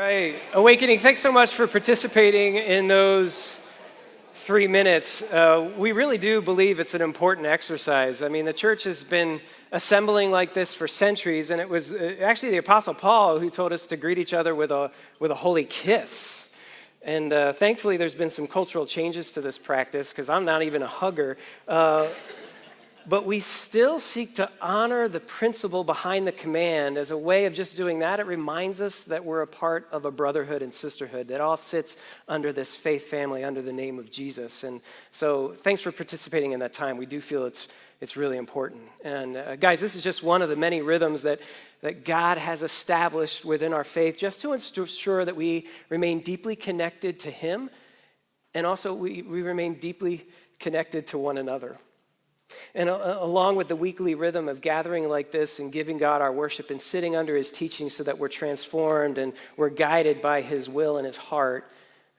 right. Awakening, thanks so much for participating in those 3 minutes. We really do believe it's an important exercise. I mean, the church has been assembling like this for centuries, and it was actually the Apostle Paul who told us to greet each other with a holy kiss. And thankfully, there's been some cultural changes to this practice, because I'm not even a hugger. But we still seek to honor the principle behind the command. As a way of just doing that, it reminds us that we're a part of a brotherhood and sisterhood that all sits under this faith family, under the name of Jesus. And so thanks for participating in that time. We do feel it's really important. And guys, this is just one of the many rhythms that God has established within our faith just to ensure that we remain deeply connected to Him, and also we remain deeply connected to one another. And along with the weekly rhythm of gathering like this and giving God our worship and sitting under His teaching so that we're transformed and we're guided by His will and His heart,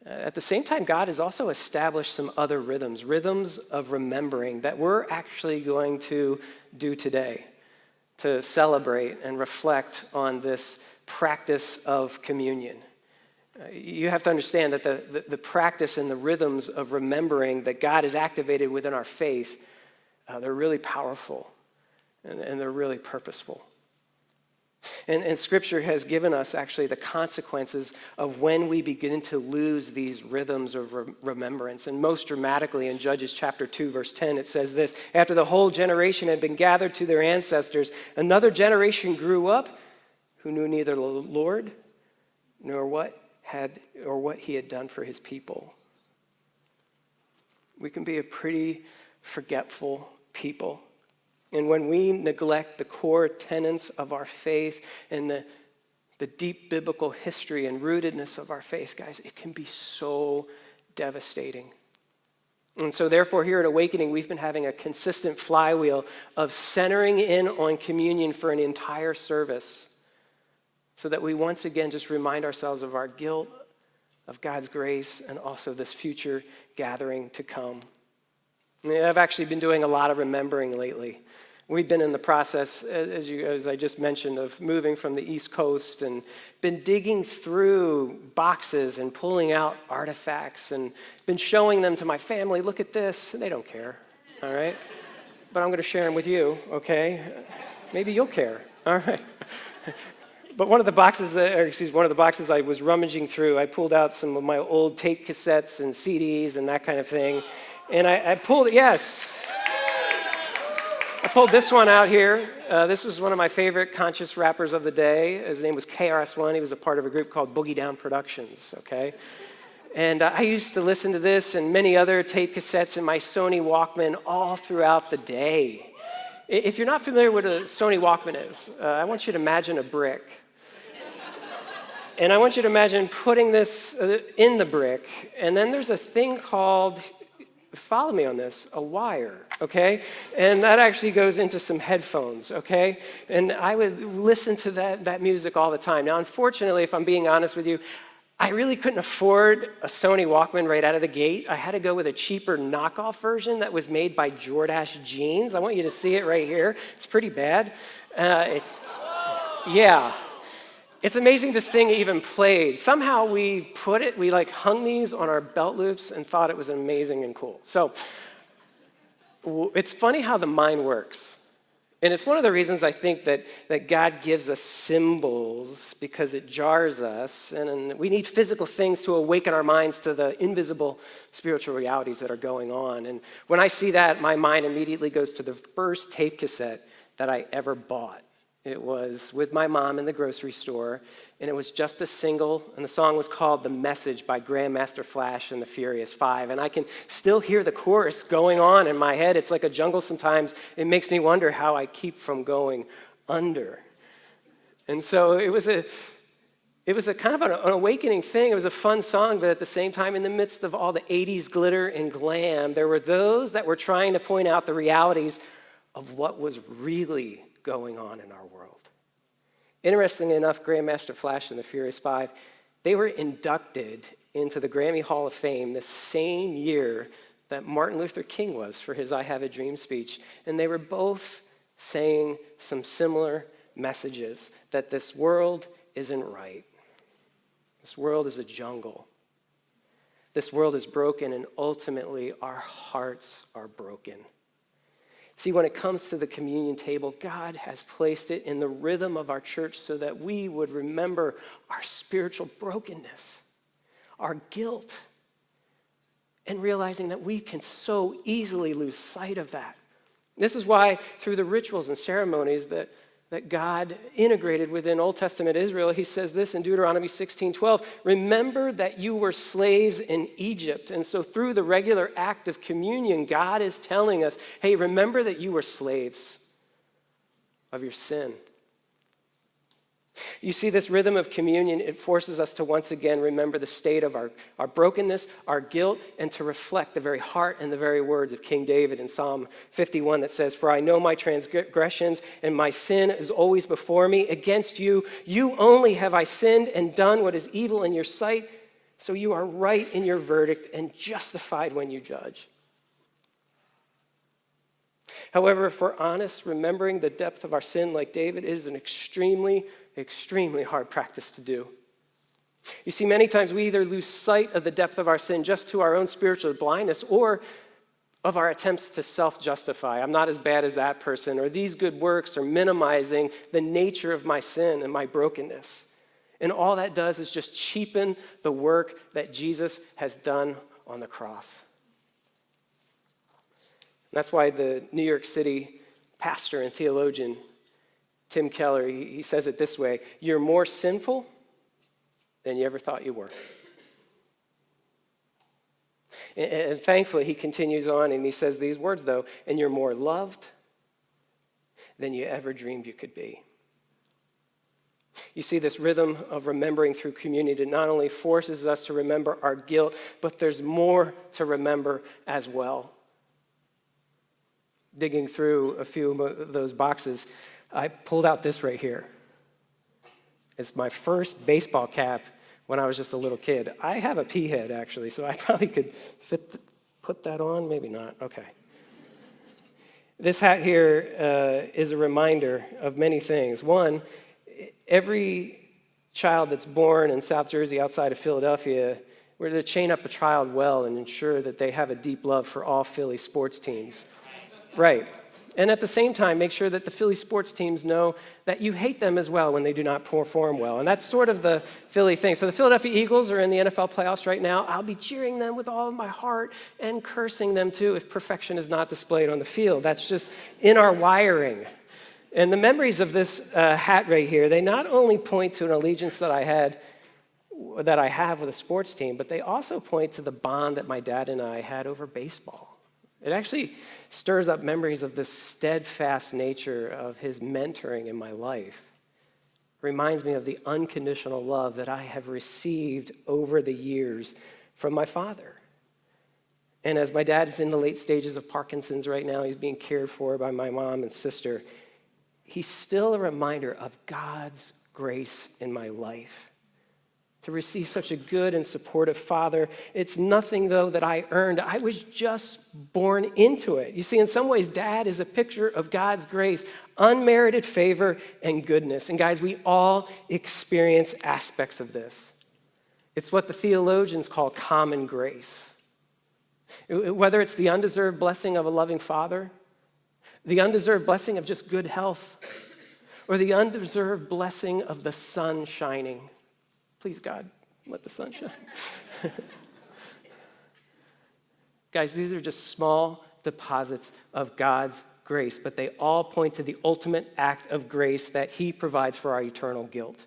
at the same time, God has also established some other rhythms of remembering that we're actually going to do today to celebrate and reflect on this practice of communion. You have to understand that the practice and the rhythms of remembering that God is activated within our faith, they're really powerful, and they're really purposeful. And Scripture has given us actually the consequences of when we begin to lose these rhythms of remembrance. And most dramatically in Judges chapter 2, verse 10, it says this: after the whole generation had been gathered to their ancestors, another generation grew up who knew neither the Lord nor what He had done for His people. We can be a pretty forgetful people. And when we neglect the core tenets of our faith and the deep biblical history and rootedness of our faith, guys, it can be so devastating. And so therefore, here at Awakening, we've been having a consistent flywheel of centering in on communion for an entire service so that we once again just remind ourselves of our guilt, of God's grace, and also this future gathering to come. I've actually been doing a lot of remembering lately. We've been in the process, as I just mentioned, of moving from the East Coast and been digging through boxes and pulling out artifacts and been showing them to my family. Look at this. And they don't care, all right? But I'm going to share them with you, okay? Maybe you'll care, all right? But one of the boxes I was rummaging through, I pulled out some of my old tape cassettes and CDs and that kind of thing. And I pulled this one out here. This was one of my favorite conscious rappers of the day. His name was KRS-One. He was a part of a group called Boogie Down Productions, okay? And I used to listen to this and many other tape cassettes in my Sony Walkman all throughout the day. If you're not familiar with what a Sony Walkman is, I want you to imagine a brick. And I want you to imagine putting this in the brick, and then there's a thing called, follow me on this, a wire, okay? And that actually goes into some headphones, okay? And I would listen to that music all the time. Now, unfortunately, if I'm being honest with you, I really couldn't afford a Sony Walkman right out of the gate. I had to go with a cheaper knockoff version that was made by Jordache Jeans. I want you to see it right here. It's pretty bad. Yeah. It's amazing this thing even played. Somehow we hung these on our belt loops and thought it was amazing and cool. So it's funny how the mind works. And it's one of the reasons I think that God gives us symbols, because it jars us. And we need physical things to awaken our minds to the invisible spiritual realities that are going on. And when I see that, my mind immediately goes to the first tape cassette that I ever bought. It was with my mom in the grocery store, and it was just a single, and the song was called The Message by Grandmaster Flash and the Furious Five. And I can still hear the chorus going on in my head. It's like a jungle sometimes. It makes me wonder how I keep from going under. And so it was a kind of an awakening thing. It was a fun song, but at the same time, in the midst of all the 80s glitter and glam, there were those that were trying to point out the realities of what was really going on in our world. Interestingly enough, Grandmaster Flash and the Furious Five, they were inducted into the Grammy Hall of Fame the same year that Martin Luther King was for his I Have a Dream speech. And they were both saying some similar messages, that this world isn't right. This world is a jungle. This world is broken, and ultimately our hearts are broken. See, when it comes to the communion table, God has placed it in the rhythm of our church so that we would remember our spiritual brokenness, our guilt, and realizing that we can so easily lose sight of that. This is why through the rituals and ceremonies that God integrated within Old Testament Israel, he says this in Deuteronomy 16:12, remember that you were slaves in Egypt. And so through the regular act of communion, God is telling us, hey, remember that you were slaves of your sin. You see, this rhythm of communion, it forces us to once again remember the state of our brokenness, our guilt, and to reflect the very heart and the very words of King David in Psalm 51 that says, for I know my transgressions and my sin is always before me. Against you, you only have I sinned and done what is evil in your sight, so you are right in your verdict and justified when you judge. However, if we're honest, remembering the depth of our sin like David is an extremely hard practice to do. You see, many times we either lose sight of the depth of our sin just to our own spiritual blindness or of our attempts to self-justify. I'm not as bad as that person, or these good works are minimizing the nature of my sin and my brokenness. And all that does is just cheapen the work that Jesus has done on the cross. That's why the New York City pastor and theologian, Tim Keller, he says it this way, you're more sinful than you ever thought you were. And thankfully, he continues on and he says these words, though, and you're more loved than you ever dreamed you could be. You see, this rhythm of remembering through community not only forces us to remember our guilt, but there's more to remember as well. Digging through a few of those boxes, I pulled out this right here. It's my first baseball cap when I was just a little kid. I have a pea head, actually, so I probably could put that on. Maybe not. Okay. This hat here is a reminder of many things. One, every child that's born in South Jersey outside of Philadelphia, we're to chain up a child well and ensure that they have a deep love for all Philly sports teams. Right. And at the same time, make sure that the Philly sports teams know that you hate them as well when they do not perform well. And that's sort of the Philly thing. So the Philadelphia Eagles are in the NFL playoffs right now. I'll be cheering them with all of my heart and cursing them too if perfection is not displayed on the field. That's just in our wiring. And the memories of this hat right here, they not only point to an allegiance that I have with a sports team, but they also point to the bond that my dad and I had over baseball. It actually stirs up memories of the steadfast nature of his mentoring in my life. It reminds me of the unconditional love that I have received over the years from my father. And as my dad is in the late stages of Parkinson's right now, he's being cared for by my mom and sister, he's still a reminder of God's grace in my life. To receive such a good and supportive father. It's nothing, though, that I earned. I was just born into it. You see, in some ways, Dad is a picture of God's grace, unmerited favor, and goodness. And guys, we all experience aspects of this. It's what the theologians call common grace. Whether it's the undeserved blessing of a loving father, the undeserved blessing of just good health, or the undeserved blessing of the sun shining. Please, God, let the sun shine. Guys, these are just small deposits of God's grace, but they all point to the ultimate act of grace that he provides for our eternal guilt.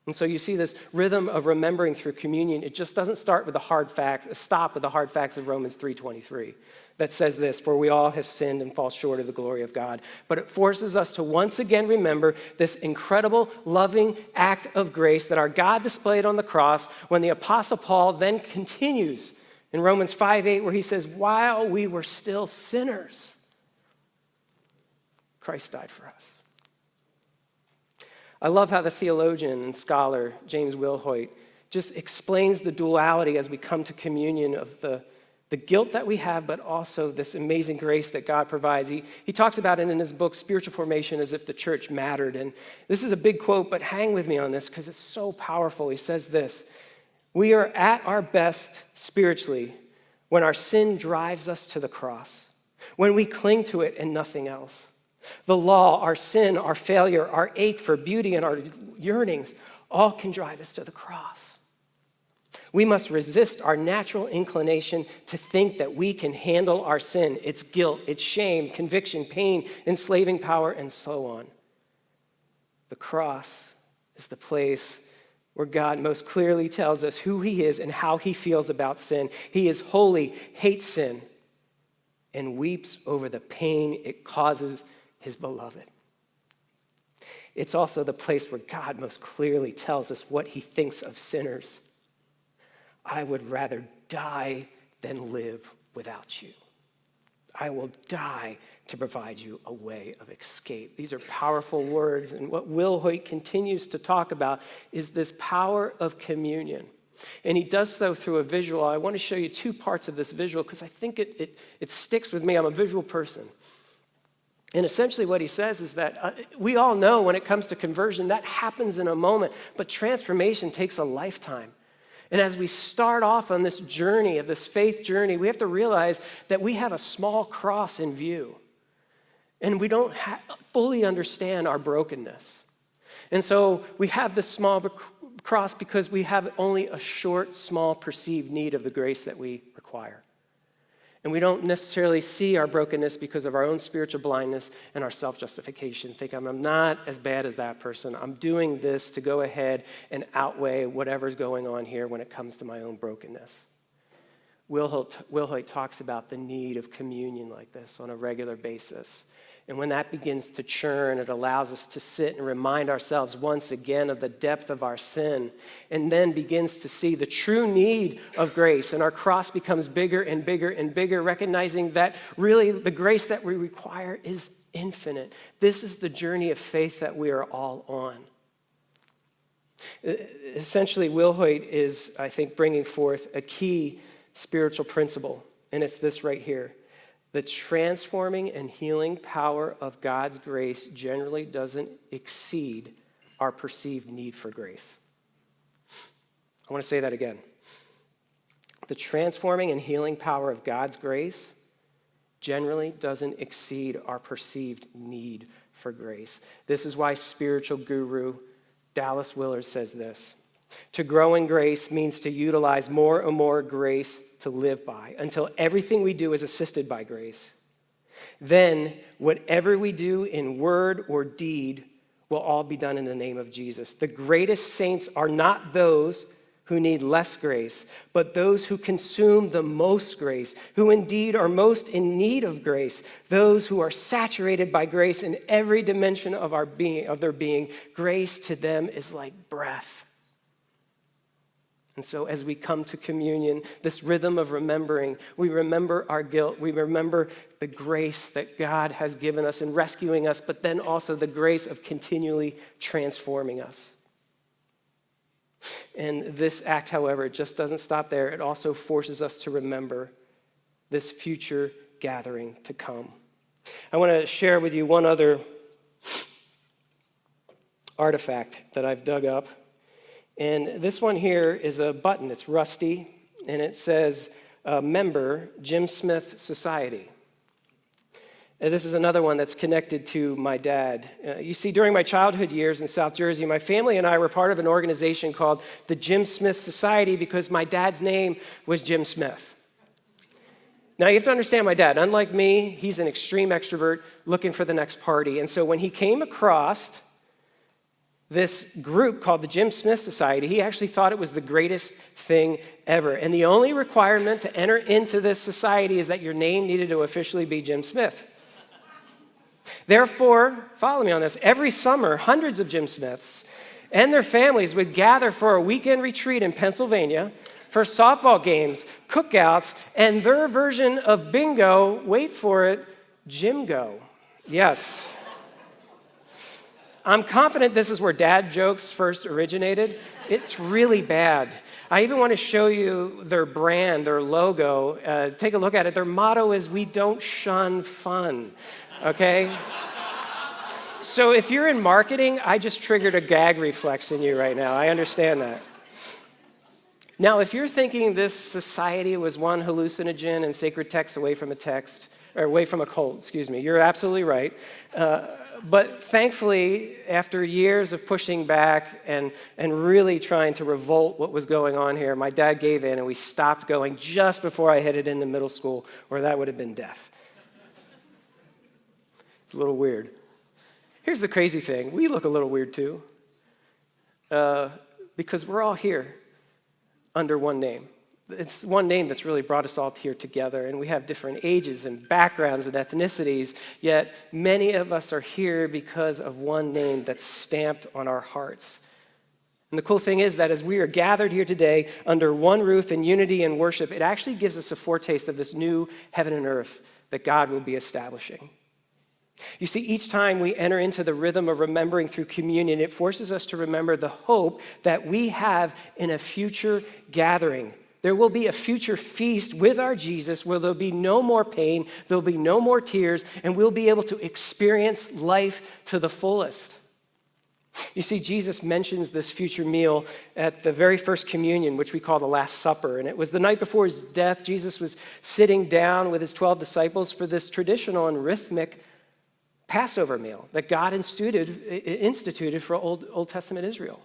And so you see this rhythm of remembering through communion. It just doesn't stop with the hard facts of Romans 3:23 that says this, for we all have sinned and fall short of the glory of God. But it forces us to once again remember this incredible, loving act of grace that our God displayed on the cross when the Apostle Paul then continues in Romans 5:8 where he says, while we were still sinners, Christ died for us. I love how the theologian and scholar James Wilhoit just explains the duality as we come to communion of the the guilt that we have, but also this amazing grace that God provides. He talks about it in his book, Spiritual Formation, as if the church mattered. And this is a big quote, but hang with me on this because it's so powerful. He says this: we are at our best spiritually when our sin drives us to the cross, when we cling to it and nothing else. The law, our sin, our failure, our ache for beauty, and our yearnings all can drive us to the cross. We must resist our natural inclination to think that we can handle our sin, its guilt, its shame, conviction, pain, enslaving power, and so on. The cross is the place where God most clearly tells us who he is and how he feels about sin. He is holy, hates sin, and weeps over the pain it causes his beloved. It's also the place where God most clearly tells us what he thinks of sinners. I would rather die than live without you. I will die to provide you a way of escape. These are powerful words, and what Will Hoyt continues to talk about is this power of communion. And he does so through a visual. I want to show you two parts of this visual because I think it sticks with me. I'm a visual person. And essentially what he says is that we all know when it comes to conversion, that happens in a moment, but transformation takes a lifetime. And as we start off on this journey, of this faith journey, we have to realize that we have a small cross in view. And we don't fully understand our brokenness. And so we have this small cross because we have only a short, small perceived need of the grace that we require. And we don't necessarily see our brokenness because of our own spiritual blindness and our self-justification. Think I'm not as bad as that person. I'm doing this to go ahead and outweigh whatever's going on here when it comes to my own brokenness. Will Hoyt talks about the need of communion like this on a regular basis. And when that begins to churn, it allows us to sit and remind ourselves once again of the depth of our sin, and then begins to see the true need of grace. And our cross becomes bigger and bigger and bigger, recognizing that really the grace that we require is infinite. This is the journey of faith that we are all on. Essentially, Will Hoyt is, I think, bringing forth a key spiritual principle, and it's this right here. The transforming and healing power of God's grace generally doesn't exceed our perceived need for grace. I want to say that again. The transforming and healing power of God's grace generally doesn't exceed our perceived need for grace. This is why spiritual guru Dallas Willard says this: to grow in grace means to utilize more and more grace to live by until everything we do is assisted by grace. Then whatever we do in word or deed will all be done in the name of Jesus. The greatest saints are not those who need less grace, but those who consume the most grace, who indeed are most in need of grace, those who are saturated by grace in every dimension of their being. Grace to them is like breath. And so as we come to communion, this rhythm of remembering, we remember our guilt, we remember the grace that God has given us in rescuing us, but then also the grace of continually transforming us. And this act, however, it just doesn't stop there. It also forces us to remember this future gathering to come. I want to share with you one other artifact that I've dug up. And this one here is a button. It's rusty, and it says, member, Jim Smith Society. And this is another one that's connected to my dad. You see, during my childhood years in South Jersey, my family and I were part of an organization called the Jim Smith Society because my dad's name was Jim Smith. Now, you have to understand my dad. Unlike me, he's an extreme extrovert looking for the next party. And so when he came across this group called the Jim Smith Society, he actually thought it was the greatest thing ever. And the only requirement to enter into this society is that your name needed to officially be Jim Smith. Therefore, follow me on this, every summer, hundreds of Jim Smiths and their families would gather for a weekend retreat in Pennsylvania for softball games, cookouts, and their version of bingo, wait for it, Jimgo. Yes. I'm confident this is where dad jokes first originated. It's really bad. I even want to show you their brand, their logo. Take a look at it. Their motto is, "We don't shun fun," okay? So if you're in marketing, I just triggered a gag reflex in you right now. I understand that. Now, if you're thinking this society was one hallucinogen and sacred text away from a text, or away from a cult, excuse me, you're absolutely right. But thankfully, after years of pushing back and really trying to revolt what was going on here, my dad gave in and we stopped going just before I headed into middle school, or that would have been death. It's a little weird. Here's the crazy thing. We look a little weird too, because we're all here under one name. It's one name that's really brought us all here together, and we have different ages and backgrounds and ethnicities, yet many of us are here because of one name that's stamped on our hearts. And the cool thing is that as we are gathered here today under one roof in unity and worship, it actually gives us a foretaste of this new heaven and earth that God will be establishing. You see, each time we enter into the rhythm of remembering through communion, it forces us to remember the hope that we have in a future gathering. There will be a future feast with our Jesus where there'll be no more pain, there'll be no more tears, and we'll be able to experience life to the fullest. You see, Jesus mentions this future meal at the very first communion, which we call the Last Supper. And it was the night before his death. Jesus was sitting down with his 12 disciples for this traditional and rhythmic Passover meal that God instituted for Old Testament Israel.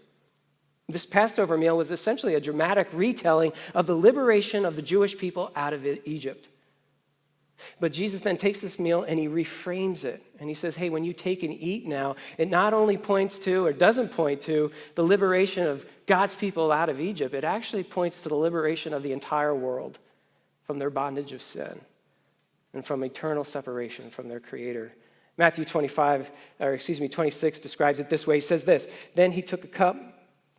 This Passover meal was essentially a dramatic retelling of the liberation of the Jewish people out of Egypt. But Jesus then takes this meal and he reframes it. And he says, hey, when you take and eat now, it not only points to, or doesn't point to, the liberation of God's people out of Egypt, it actually points to the liberation of the entire world from their bondage of sin and from eternal separation from their Creator. Matthew 26 describes it this way. He says this, then he took a cup.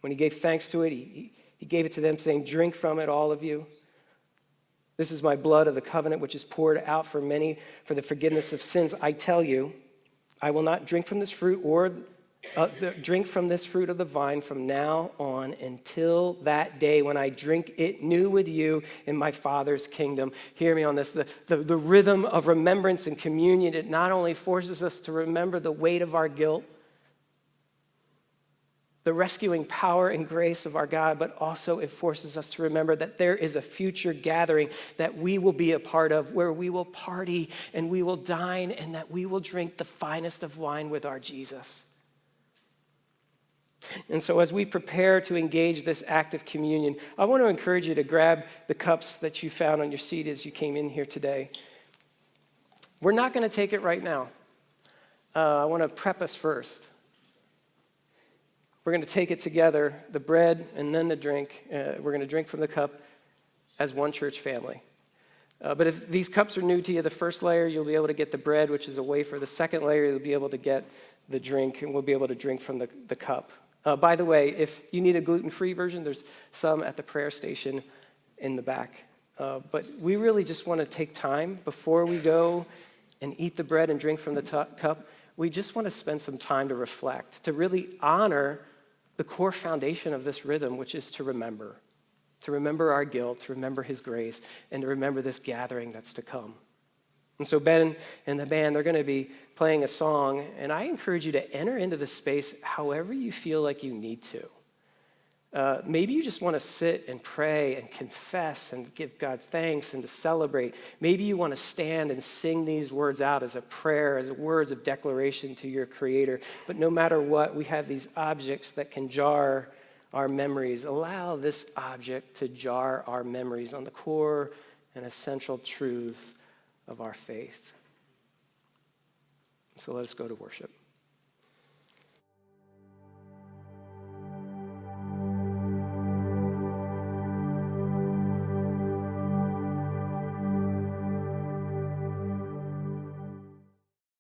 When he gave thanks to it, he gave it to them, saying, drink from it, all of you. This is my blood of the covenant, which is poured out for many for the forgiveness of sins. I tell you, I will not drink from this fruit or drink from this fruit of the vine from now on until that day when I drink it new with you in my Father's kingdom. Hear me on this. The rhythm of remembrance and communion, it not only forces us to remember the weight of our guilt, the rescuing power and grace of our God, but also it forces us to remember that there is a future gathering that we will be a part of where we will party and we will dine and that we will drink the finest of wine with our Jesus. And so as we prepare to engage this act of communion, I want to encourage you to grab the cups that you found on your seat as you came in here today. We're not going to take it right now. I want to prep us first. We're going to take it together, the bread and then the drink. We're going to drink from the cup as one church family. But if these cups are new to you, the first layer, you'll be able to get the bread, which is a wafer. The second layer, you'll be able to get the drink, and we'll be able to drink from the cup. By the way, if you need a gluten-free version, there's some at the prayer station in the back. But we really just want to take time before we go and eat the bread and drink from the cup. We just want to spend some time to reflect, to really honor the core foundation of this rhythm, which is to remember our guilt, to remember his grace, and to remember this gathering that's to come. And so Ben and the band, they're going to be playing a song, and I encourage you to enter into the space however you feel like you need to. Maybe you just want to sit and pray and confess and give God thanks and to celebrate. Maybe you want to stand and sing these words out as a prayer, as words of declaration to your Creator. But no matter what, we have these objects that can jar our memories. Allow this object to jar our memories on the core and essential truths of our faith. So let us go to worship.